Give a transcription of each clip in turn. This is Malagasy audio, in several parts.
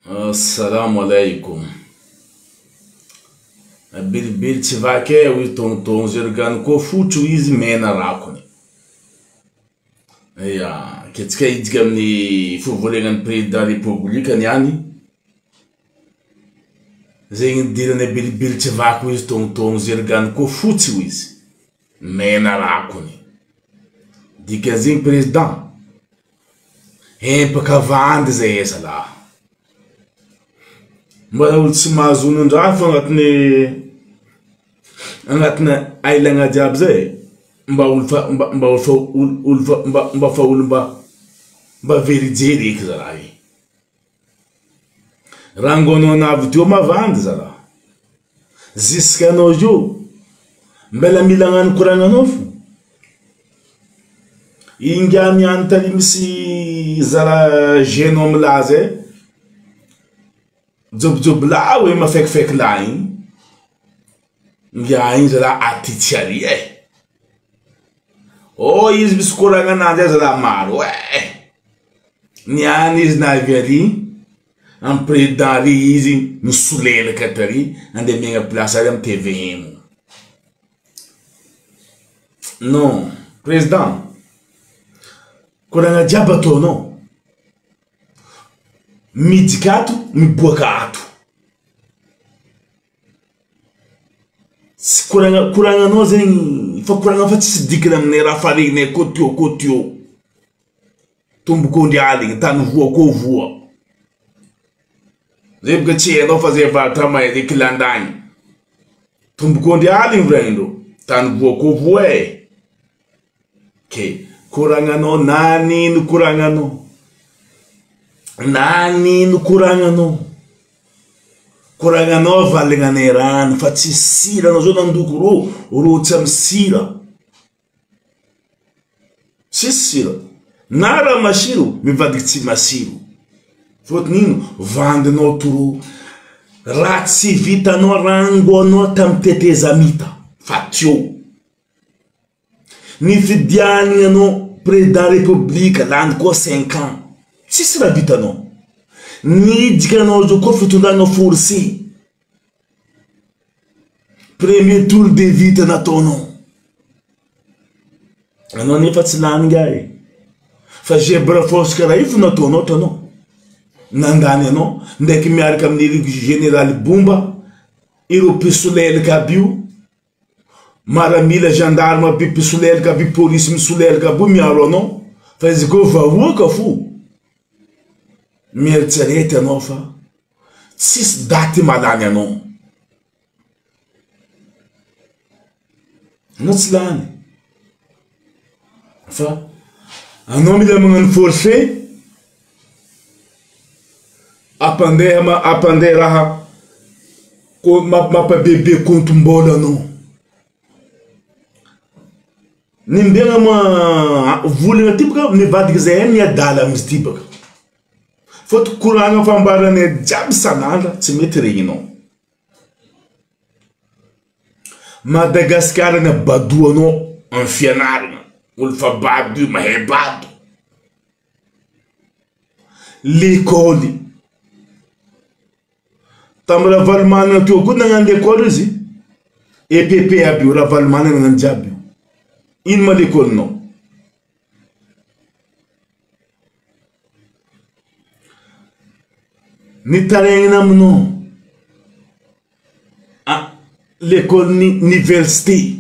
Assalamu alaikum. Bilbil tsy vaky wi tonton zergan ko futu izy mena rakony. Aya, ketsika idzika amin'ny fivolenan'ny président république niany. Zegny dirane bilbil tsy vaky izy tonton zergan ko futu izy mena rakony. Dika zegny président empaka vandy zay esala. Mba olo tsy mahazono ndraha fa agnatina ailagna jiaby zay mba verijery eky za raha io. Rangono anavy teo mavandy za raha. Ziska anao io mbela mila agnano koragnanao fo. Ingany any tali misy zara genome la zay. Job la we mafekfek la igny. Ngia igny zala atitiari Oh izy misy koragna ananjy zala maro niany izy naviari am président ry izy misolelaka tary ande megna place ary am TVM. Non, président koragna jiaby ataonao midikato miboakato. Si kuranganao zegny fa kuranga fa tsisy dikana amin'ny raha faregnay kotio tombokondry aligny tany voa ko voa zay boka tsy hainao fa zay vatra may zay kilandagny tombokondry aligny vraindo tany voa ko voa ke kuranganao nanino kuranganao nanino kuranganao kuranganao valinganay rano fa tsy sira no zao nandoko ro tsy am sira tsy sira na raha masiro mivadiky tsy masiro fotony ino vandinao toro raha tsy vitanao rangoanao tam tetezamita fa tio ny fidianinanao président république lany koa 5 ans tsisy raha vitanao nidikanao zo koa fitondranao forcé premier tour de vite nataonao anao nefa tsy lany ngahy fa zebra force karaha io fo nataonao tanao nandany anao ndraiky miaraka amin'ny général Bomba iro pisolelaka aby io maramila gendarme aby pisolelaka aby police misolelaka aby miaro anao fa izy koa vahoaka fo mieritserety anao fa tsisy daty malany anao anao tsy lany fa anao mila magnano forcé apandeha raha mapabebe kontom-bola anao nimbegna volagna ty baka mivadiky zay miadala amizy ty baka foto koragna fambaranay jiaby sanandra tsy mety regninao. Madagascar na badoanao en fianarana olo fa bado mahay bado l'école tam ravalomana teo koa nagnano l'école izy EPP aby io ravalomana nagnano jiaby ino ma l'école nao nitaregnina aminao l'école ni université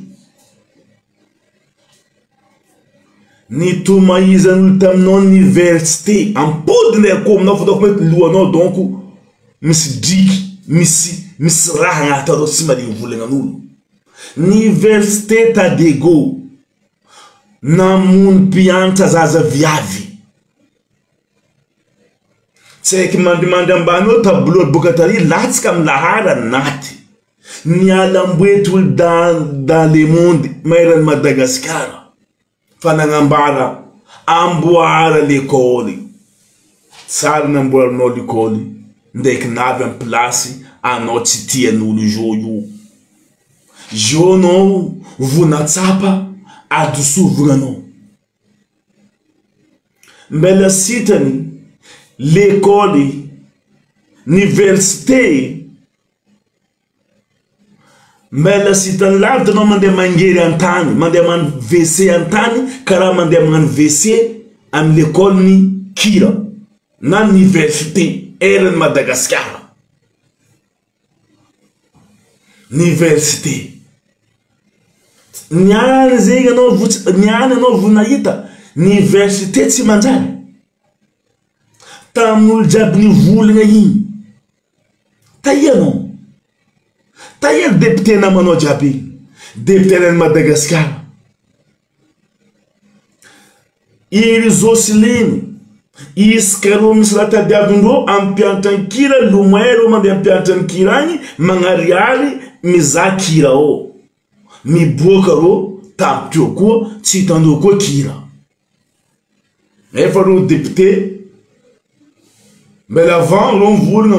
ni tomaizan'olo taminao université ampodiny ako aminao fataoko mety lohanao donc misy driky misy raha agnaty anao tsy maligny volagnan'olo université Tadego namono mpianatra zaza viavy tsy haiko mandrimandry ambany eo tableau boka tary latsika amin'ny lahara naty nialamboety olo dans le monde maheran'ny Madagascar fa nagnambara amboara l'école tsara namboaranao l'école ndraiky navy amin'ny place anao tsy tian'olo jo anao vonatsapa adosovognanao mbela sitany l'école université mela sitan lavitra anao mandeha mangery antany mandeha man WC antany karaha mandeha magnano WC amin'ny l'école ni Kira na université eran'ny Madagasikara université niany zegny anao niany anao vo nahita université tsy manjary tamin'olo jiaby nivolagna igny tahianao tahiany député namanao jiaby député nany Madagasikara iry Zosiliny iskaro misy raha tadiavindreo ampianatra ny Kira lomoero mandeha ampianatra ny Kira agny magnariary mizaha Kira ao miboaka ro tampiteo koa tsy hitandreo koa Kira efa ro député mais avant ro mivolagna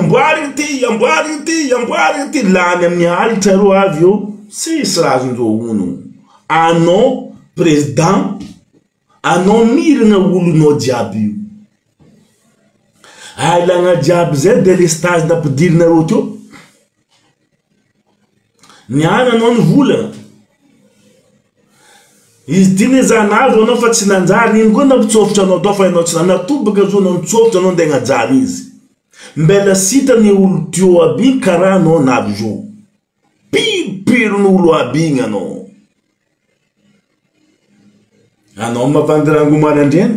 amboary ty lany amin'ny alitra ro avy eo sisy razondreo ono anao président anao mirana olonao jiaby io ailagna jiaby zay délestage nampidirina teo niany anao nivolagna izy ty nezanazy anao fa tsy nanjary iny koa nampitsofitra anao tao fa anao tsy natobaka zo anao nitsofitra anao ndeha gnajary izy mbela sita ny olo teo aby karaha anao navy zo piron'olo aby igny anao mavandy rangomary andreny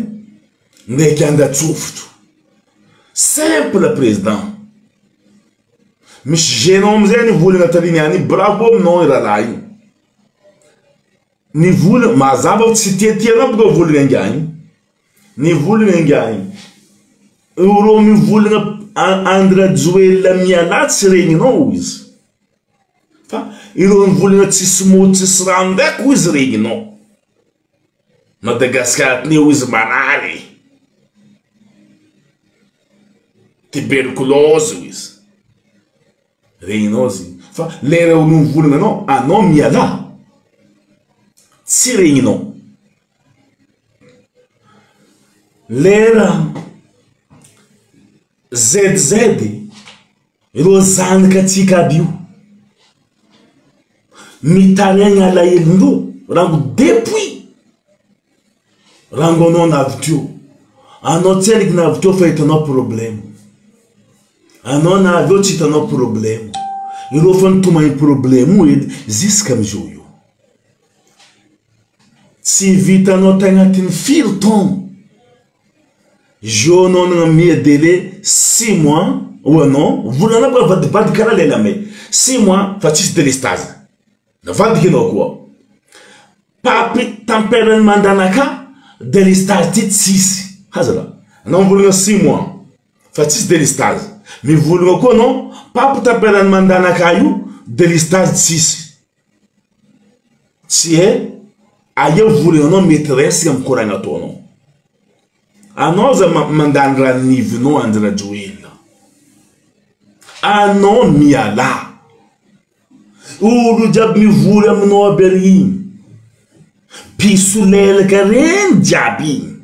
ndraiky andatsofotro simple président misy gênant amizay nivolagna tariny any bravo aminao iralahy igny nivolagna mazava tsy tiatianao boka volagna ingany nivolagna ingany ro mivolagna Andradjoela mialatsy regninao izy fa iro mivolagna tsisy mo tsisy rano ndraiky izy regninao Madagasikara tneo izy marary tuberculose izy regninao zigny fa lera olo mivolagna anao miala tsy regninao lera ZZ iro zanaka atsika aby io mitariagna alahelindreo rango depuis rango anao navy teo anao tsy aliky navy teo fa hitanao problème anao navy eo tsy hitanao problème iro fa nitomagny problème io edy jusqu'à amizao io tsy vitanao tagnatin'ny firy taogno jo anao nagnamia délai 6 mois ou anao volana koa vadivady karaha lela may 6 mois fa tsisy délestage navadiky anao koa papy tamperany mandanaka délestage ty tsisy hazala anao mivolagna 6 mois fa tsisy délestage mivolagna koa anao papy tamperany mandanaka io délestage tsisy tsy e aia volagna anao mety resaka mikoragna ataonao anao za mandany raha nivinao Andradjoela anao miala olo jiaby mivory aminao aby ary igny piso lelaka reny jiaby igny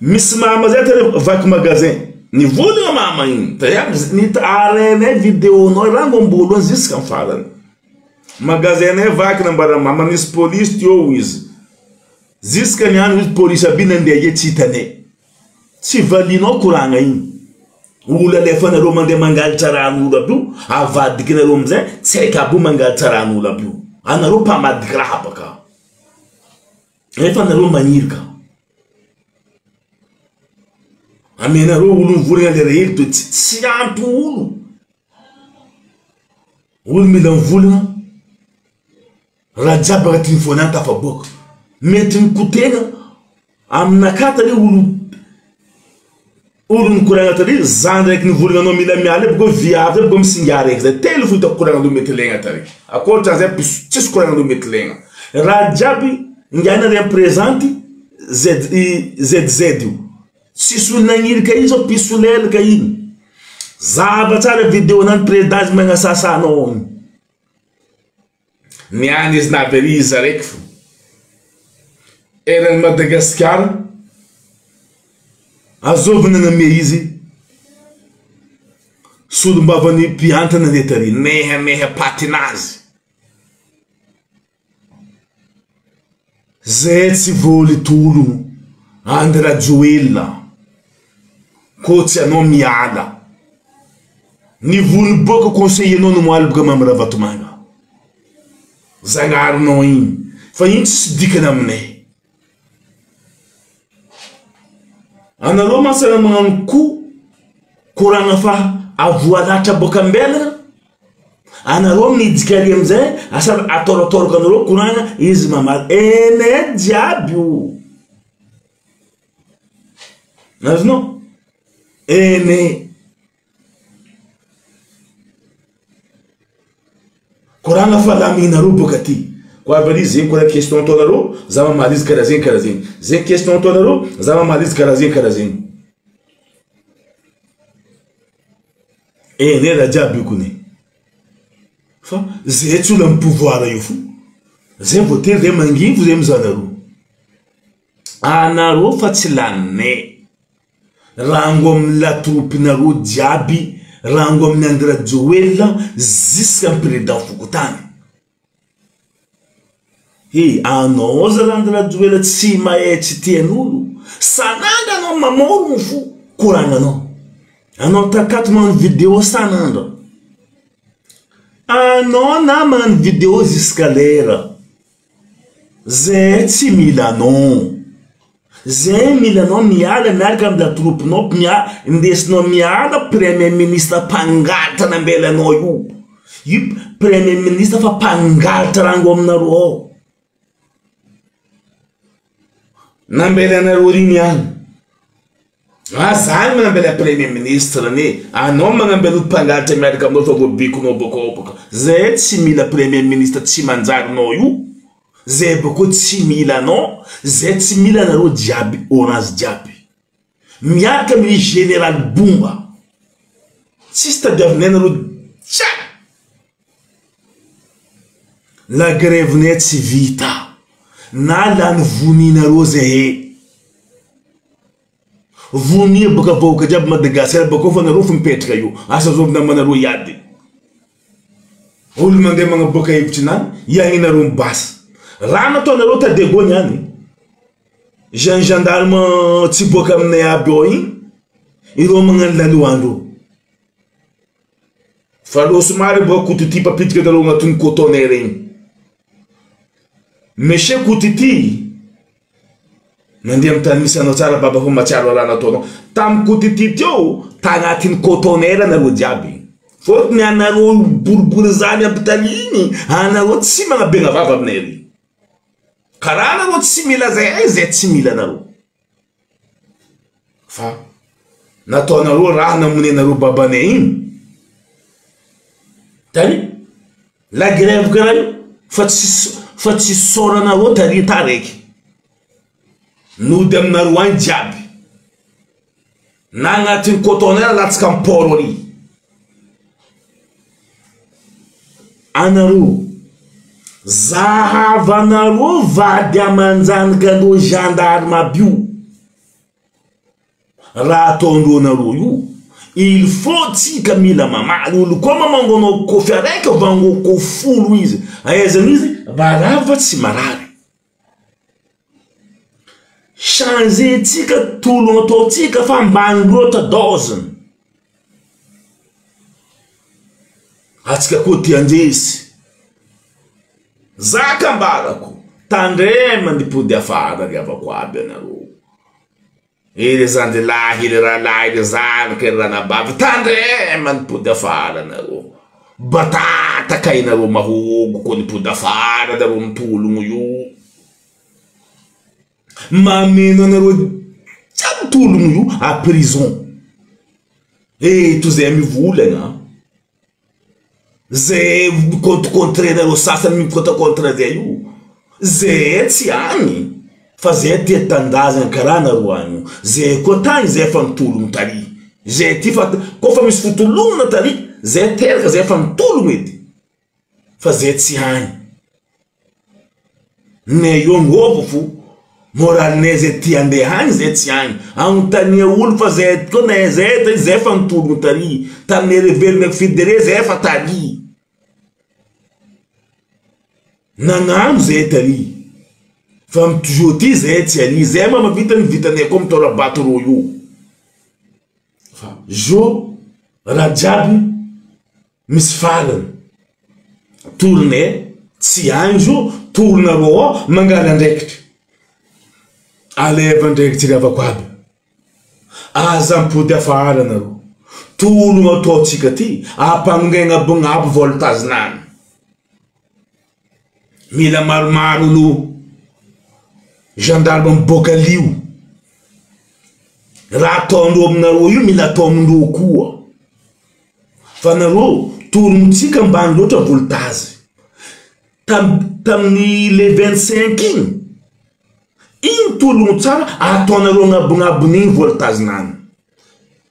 misy mama zay tare vaky magasin nivolagna mama igny arenay vidéonao rango ambolohany jusqu'à farany magasin nay vaky nambara mama nisy police teo izy jusqu'à niany izy police aby nandeha tsy hitanay tsy valinao koragna igny olo alefa nareo mandeha mangalatra rahan'olo aby io avadiky nareo amizay tsy haika aby io mangalatra rahan'olo aby io anareo mpamadiky raha baka efa nareo manirika amenareo olo mivolagna le rehely to tsy ampy olo mila mivolagna raha jiaby agnatin'ny fonany tafaboaka mety mikotegna aminakatany olo nikoragna tary zany raiky nivolagna anao mila miala boko viavy boko misinga raiky zay telo fo hitako koragna anao mety legna tary akoatra zay tsisy koragna anao mety legna raha jiaby ingana represente ZZ io tsisy olo nagnirika iny zao piso lelaka iny zava tsara vidéo nany présidence magnasasanao igny niany izy navery izy raiky fo eran'ny Madagasikara azovina na me izy solombavany piantana netary neha patinazy zay tsy voly tolo andra Joela kotsy anao miala ni vony boka conseiller no moaly boka mamra vatomanga zangaronao igny fa igny tsy dikana aminay anareo masana magnano koragna fa avoalatra boka ambelagna anareo midikary amizay asa atorotoroko anareo koragna izy mamaly ene jiaby io nazonao ene koragna fa laminareo boka ty ko avy zay ko question tonareo za mamaly izy karaha zegny zay question tonareo za mamaly izy karaha zegny ene la jiaby kone fa zay tsy olo pouvoir io fo zay voter zay mangivo zay mizanareo anareo fa tsy lanay rango amin'ny latropinareo jiaby rango amin'ny Andra Joela jusqu'à président Fokotany anao za Andra Joela tsy mahay tsy tian'olo sanandra anao mamoro fo koragnanao anao takato magnano vidéo sanandra anao na magnano vidéo jusqu'à l'heure zay tsy mila anao zay mila anao miala miaraka amin'ny latropinao indesinao miala premier ministre mpangalatra nambelanao io premier ministre fa mpangalatra rango aminareo ao nambelanareo ry ihany zany manambela premier ministre ne anao magnambela mpangalatra miaraka aminao fa vobikonao boka zay tsy mila premier ministre tsy manjarinao io zay boko tsy mila anao zay tsy mila anareo jiaby orange jiaby miaraka amin'ny général Bumba tsisy tadiavinay anareo tsa la grève nay tsy vita na lany voninareo zay vonia boka voka jiaby Madagasikara boko fa anareo fa mipetraka io asa zovina manareo iady olo mandeha magnaboaka hevitry nany iagnanareo mibasa raha nataonareo tadegony any gendarme tsy boka aminay aby ao igny ireo magnano laloandro fa lo somary boka kotity papitika anareo agnatony cotonner igny monsieur kotity mandeha amin'ny tany misy anao tsara baba fa matsiaro raha nataonao tamin'ny kotity teo tagnatin'ny cotonner anareo jiaby fôtony anareo boribory zany ampitaligny anareo tsy magnabegna vava aminay ry karaha anareo tsy mila zay tsy mila anareo fa nataonareo raha namonenareo babanay igny tany la grève karaha io fa tsy soranareo tarita raiky nody aminareo any jiaby na agnatin'ny cotonner alatsika mporo ry anareo zahavanareo vady amanjanaka anao gendarme aby io raha ataondreo anareo io il faut tsika mila mamaly olo koa mamango anao kofy araiky vangoko folo izy aizana izy varava tsy marary changer tsika tolo atao tsika fa ambany loatra doziny atsika koa tiandresy zaka mbarako tandrema nipody afara riavako aby anareo ere zandelahy ere rahalahy ere zanaka ere ranabavy tandrema nipody afara anareo batataka inareo mahogo koa nipody afara anareo mitologno io mameno anareo jiaby tologno io a prison toy zay mivolagna zay contre nareo sasany mikotra contre zay io zay tsy agny fa zay ty tandazana karaha nareo agny zay koa tany zay fa mitologno tary zay ty fa koa fa misy fotologna tary zay teraka zay fa mitologno edy fa zay tsy agny ne io ngovo fo moral nezet ti ande han zet sian an tani ul fazet ko nezet zefan tu tari tani revel me fidere zefa tali nangam zetali fam tujoti zet ali zema ma vitan comme tora batro yo jo rajabi misfalen tourne si anjo tourna ro mangala direct aleva direct tirava kwabe azampude afara na ro tulo ngototsika ty apangenga bungabo voltage nan mila maromaro lo gendarme bokaliu raha ataondro aminareo io mila atao amindreo koa fa nareo toromotsika ambany loatra voltage tamin'ny le 25 igny tologno tsara ataonareo agnabognabon'igny voltage nany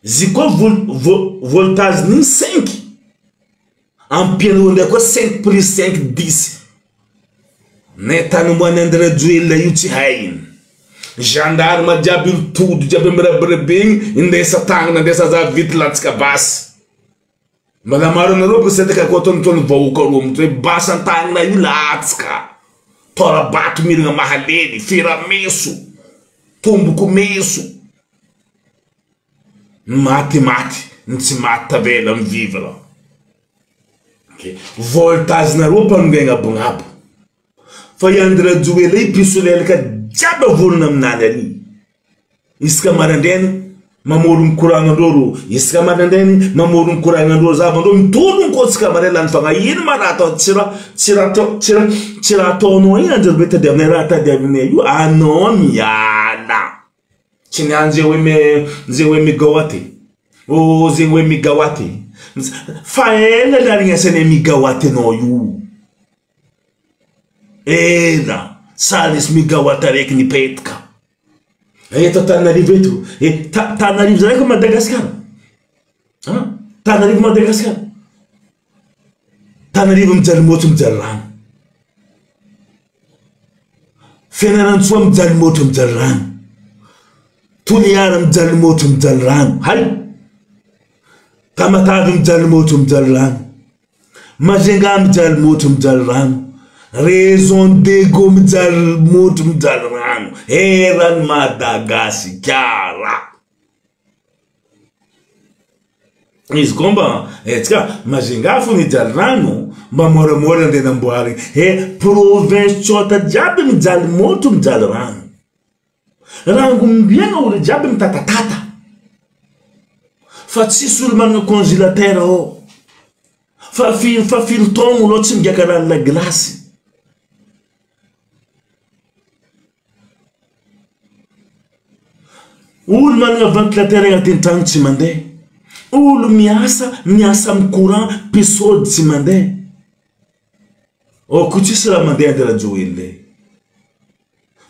zy koa voltage niny 5 ampianareo ndraiky koa 5 plus 5 10 ne tany moany andirajoela io tsy hainy gendarme jiaby todo jiaby mirabirabe igny indesa tagnana indesa za vity latsika basy mbala maro anareo presentaka koa ataonitony vahoaka ro mitoe basy antagnana io latsika tora bato miragna mahaleny fera meso tomboko meso maty ny tsy maty tavela mivivra voltage nareo mpanongegna bognabo fa iandirajoela i pisolelaka jiaby avolona aminany ani isaka marandrainy mamorogny courant-andreo ro isaka marandrainy mamorogny courant-andreo zavandreo mitologny koa tsika mare lany fagna ino ma raha atao tsy raha ataonao iny anjarbe tady aminay raha tady aminay io anao miala tsy niany zay hoe migawaty o zay hoe migawaty fa ela larigny asanay migawaty anao io ela sarisy migawaty araiky nipetraka eto Tananarivo eto Tananarivo zay ko Madagasikara Tananarivo Madagasikara Tananarivo mijaly moto mijaly rano Fianarantsoa mijaly moto mijaly rano Toliara mijaly moto mijaly rano hay Tamatavy mijaly moto mijaly rano Mazenga mijaly moto mijaly rano Raison d'ego mijaly moto mijaly rano eran Madagasikara izy komba tsika Mazenga fo mijaly rano mba moramora nde namboary province tsota jiaby mijaly moto mijaly rano rango mbiagna olo jiaby mitatatata fa tsisy olo managna congélateur ao fa firy taogno lo tsy migaka rano la glace olo managna ventilateur agnatin'ny tragno tsy mandeha olo miasa amin'ny courant pisody tsy mandeha ko tsisy raha mandeha andirajo ele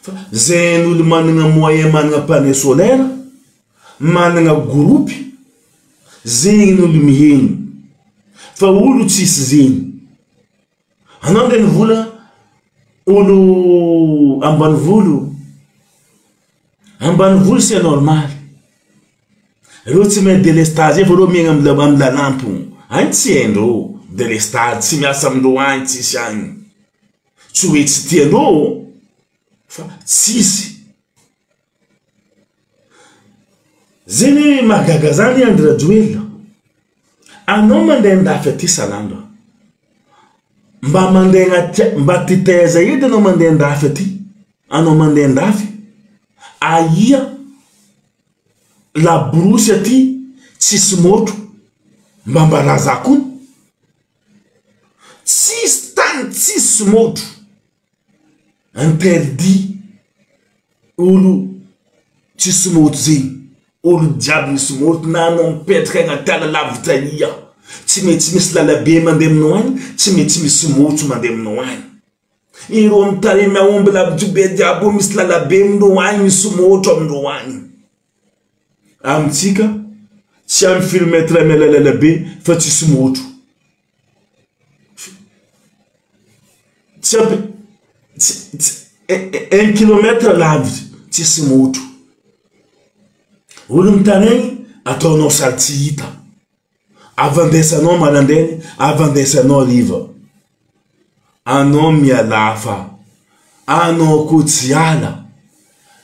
fa zay olo managna moyen managna panneau solaire managna groupe zegny olo mihegny fa olo tsisy zegny anao ndray nivola olo ambanivolo c'est normal reo tsy mahay délestage fa reo miegna amin'ny lalampo any tsy haindreo délestage tsy miasa amindreo any tsisy any tsy hoe tsy tiandreo fa tsisy zegny mahagaga zany andirajoela anao mandeha andafy aty sanandro mba titaiza edy anao mandeha andafy aty anao mandeha andafy aia labrosy aty tsisy moto mba mbaraza kony tsisy tany tsisy moto interdit olo tsisy moto zegny olo jiaby misy moto na anao mipetraka agnaty ala lavitra ia tsy mety misy lalabe mandeha aminao any tsy mety misy moto mandeha aminao any iro mitarimy aomby lavitry be jiaby misy lalabe aminao any misy moto aminao any amitsika tsy amy filmetre amy lalabe fa tsisy moto 1 kilomètre lavitra tsisy moto. Olo mitanegny ataonao sary tsy hita. Avandesanao malandeny, avandesanao riva. Anao miala fa. Anao ko tsy ala.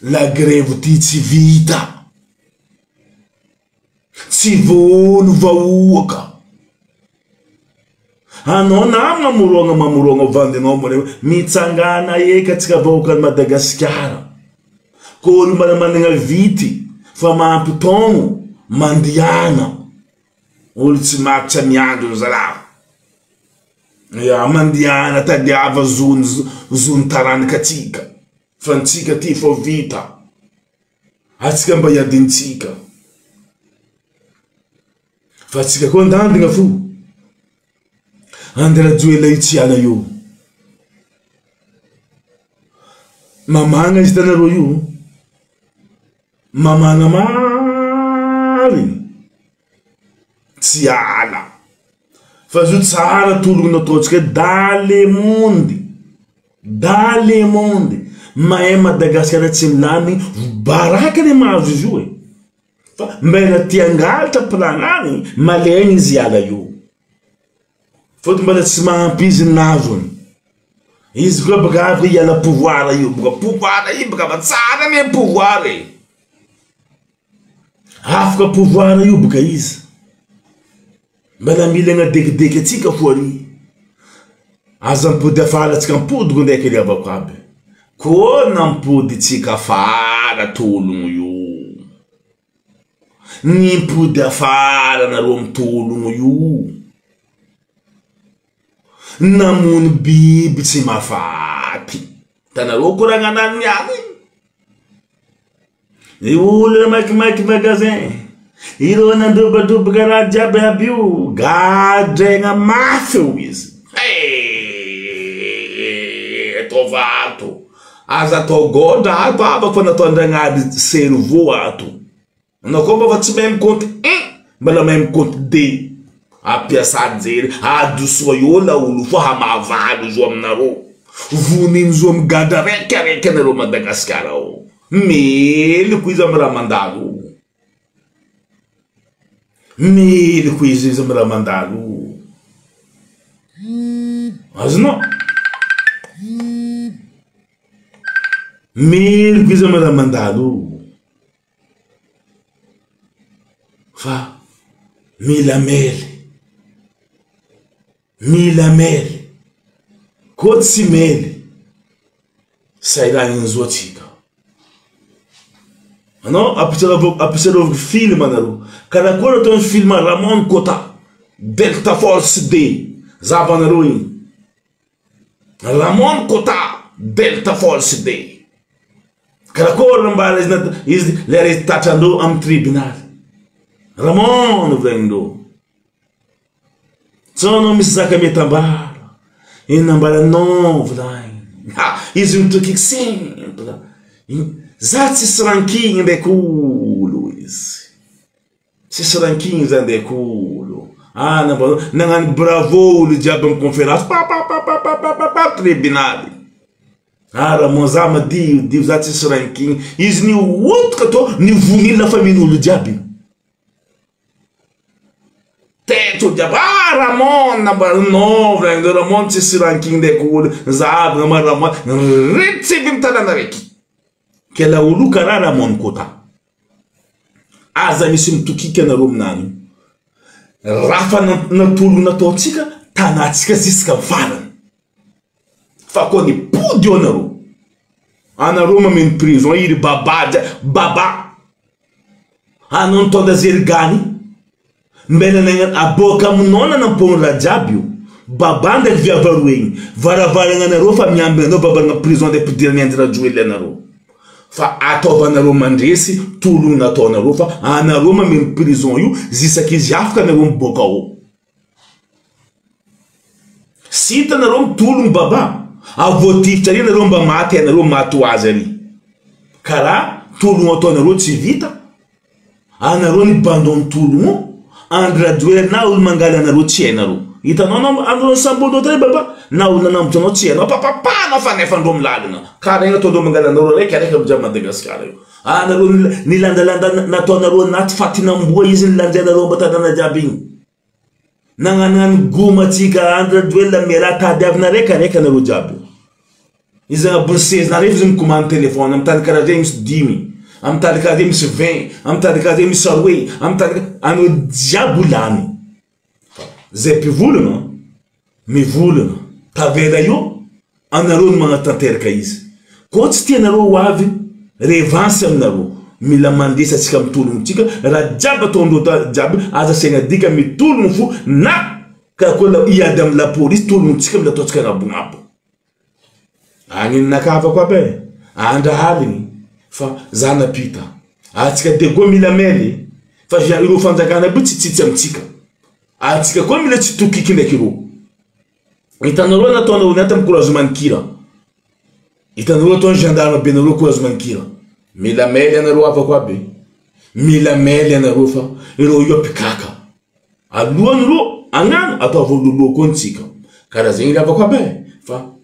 La grève ty tsy vita. Tsy vono vahoaka. Anao na mamorogna vandenao mone mitsangana eka tsika vahoaka Madagasikara. Ko olo managna vity fa mampitogno mandiana. Olo tsy makitra miandro zala. Ya mandiana tadiava zony taranika atsika. Fa ntsika ty fo vita. Atsika mba iadintsika. Fa tsika koa ndandigna fo. Andra joela itsy ala io. Mamagna izy tanaro io. Mamagna mariny. Tsy ala. Fa zo tsara tologna ataotsika dale monde. Dale monde. Mahay Madagasikara tsy milany baraka le mahazo izy io e. Fa mbena tiangalitra planany malegny izy ala io. Fôtony mbala tsy mahampy izy nazony. Izy koa baka afaka iala pouvoir io. Baka pouvoir io baka matsara me pouvoir e. Afaka pouvoir io baka izy. Mbala milagna dekideky atsika fo ary. Aza mpody afara atsika mpodiko ndraiky le avako aby. Ko nampody tsika afara tologno io. Nimpody afara nareo mitologno io. Namono biby tsy mafaty. Tanareo koragnanany any. I olo makimaky magasin. Iro nandobadoboka raha jiaby aby io. Gadregna mafy io izy. Atao vato. Aza atao godra ato abako fa natao andragnady cerveau ato. Anao koa mba fa tsy mahay mikompte 1 mbala mahay mikompte 2. Apiasa jery adosoa io la olo fo hamavalo zo aminareo. Voniny zo amin'ny gadra raiky anareo Madagasikara ao. Mely ko izy amin'ny raha mandalo. Mely ko izy amin'ny raha mandalo. Azonao? Mely ko izy amin'ny raha mandalo. Fa mila mely. Mila mely. Ko tsy mely. Sairagny zo atsika. Anao apisaroviko film anareo. Karakôry atao film Ramon Kota. Delta Force D. Zava anareo igny. Ramon Kota. Delta Force D. Karakôry mbala izy lera izy tatrandreo amin'ny tribunal. Ramon volagnin'reo. Tsono misy zaka metambara. Ino ambara non volagny. Izy mitokiky simple. Za tsisy rankigny ndraiky olo izy. Tsisy rankigny za ndraiky olo. Nagnano bravo olo jiaby amin'ny conférence. Tribunal. Ramon za madio za tsisy rankigny. Izy ni otoka to ni vonila famille olo jiaby. Teto diabo, Ramon, no, Ramon tsisy rankigny ndraiky olo. Zahavagna ma Ramon. Ritsivy mitanana raiky. Kela olo karaha Ramon Kota. Aza misy mitokiky anareo aminany. Rafa natolo nataotsika tanatsika ziska farany. Fa koa ni pody anareo. Anareo mameno prison iry baba. Anao nitonda zerigany. Mbena aboka aminona nampony raha jiaby io. Baba ndraiky viavaro egny. Varavaragna anareo fa miamby anareo vavaragna prison ndraiky pidirany andirajoely anareo. Fa ataovanareo mandresy tologno nataonareo fa anareo mameno prison io zisaky izy afaka anareo miboaka ao. Sita anareo mitologno baba. Avoatifitra ary anareo mba maty anareo maty ho azy ary. Karaha tologno ataonareo tsy vita. Anareo ni bandon tologno. Andra joely na olo mangala anareo tsy hainareo. hitanao andro sambono tare baba na olona nambotrano tsy hainao papapana fanefandro milalina kara ina ataonao mangalanareo raikaraiky amija Madagasikara io anareo nilandalanda nataonareo anaty fatinamboa izy nilanjanareo mba tanàna jiaby igny nagnanognano gomatsika androela mera tady avina raikaraiky anareo jiaby izy agnaboly 16 nareo izy micommande telefone amitany karaha zay misy 10 amitany karaha zay misy 20 amitany karaha zay misy aroe amitany anao jiaby olany zay mpivolana mivolana tavela io anareo no magnatanteraka izy ko tsy tianareo ho avy revanse aminareo mila mandesatsika mitolognotsika raha jiaby ataondreo jiaby aza saigna dika mitologno fo na karakola iady amy la police tolognotsika mila ataotsika agnabognabo agninakavako aby andrahaligny fa zanapita atsika de koa mila mely fa ireo fanjakana be tsitsitsy amitsika atsika koa mila tsy tokiky ndraiky ireo hitanareo nataonareo niaty amy couragement kira hitanareo atao gendarme be nareo couragement kira mila mely anareo avako aby mila mely anareo fa ireo io apikaka alohan'ireo agnano atao vololoha koa ntsika karaha zegny le avako aby fa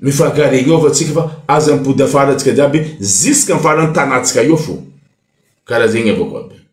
mifankaregny eo fa tsika fa aza mipody afara atsika jiaby jusque amy farany tanatsika io fo karaha zegny avako aby